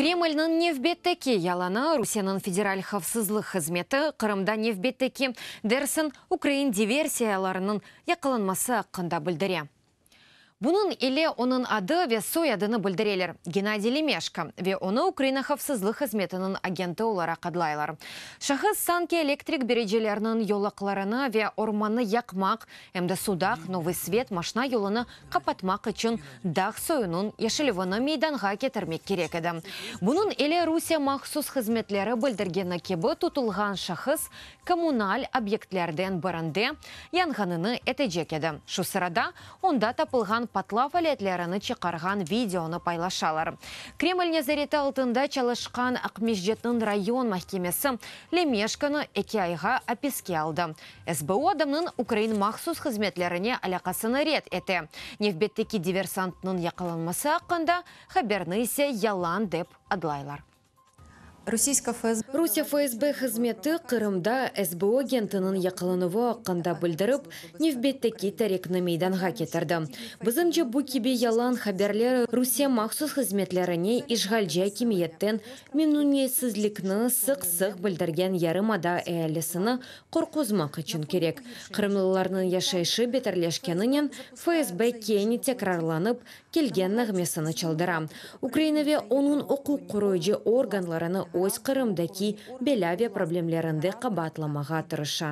Кремльнің невбеттеки ялана Русияның федераль хавсызлық қызметі Қырымда невбеттеки дәрсін Украин диверсияларының яқыланмасы ақында білдіре. Бұның еле оның ады ве соядыны білдірелер. Геннадий Лемешко ве оны Украина хавсызлық қызметінің агенті олара қадлайлар. Шахыз санки электрик бережелерінің йолақларына ве орманы яқмақ, әмді судақ, Новый Свет машина йолыны қапатмақ үшін дақ сойының ешілівіні мейданға кетірмек керек еді. Бұның еле Русия мақсус қызметлері білдіргені кебі тұтылған шахыз коммуналь объектлерден бірінде янғаныны әтежек еді. Шу сырада онда тапылған патла фалетлеріні чықарған видеоны пайлашалар. Кремль незареті алтында чалышқан Ақмешжеттің район махкемесі Лемешканы 2 айға апеске алды. СБУ адамның Украин мақсус қызметлеріне алақасыны рет еті. Невбеттеки диверсантның яқыланмасы ақында хаберны ise ялан деп адлайлар. Русия ФСБ қызметі Қырымда СБУ агентінің яқылануы ақында білдіріп, невбеттеки тарекні мейданға кетірді. Бізімже бұ кебе ялан хаберлері Русия мақсус қызметлеріне ишғалжа кемиеттен мемнунетсізлікні сық-сық білдірген ярымада әлісіні қорқузмақ үшін керек. Қырымлыларының яшайшы бетерлешкенінен ФСБ кені текрарланып, келген нағмесіні чалдыра. Украинаве оның оқу құройжы органларыны өз Қырымдаки беляве проблемлерінде қабатламаға тұрыша.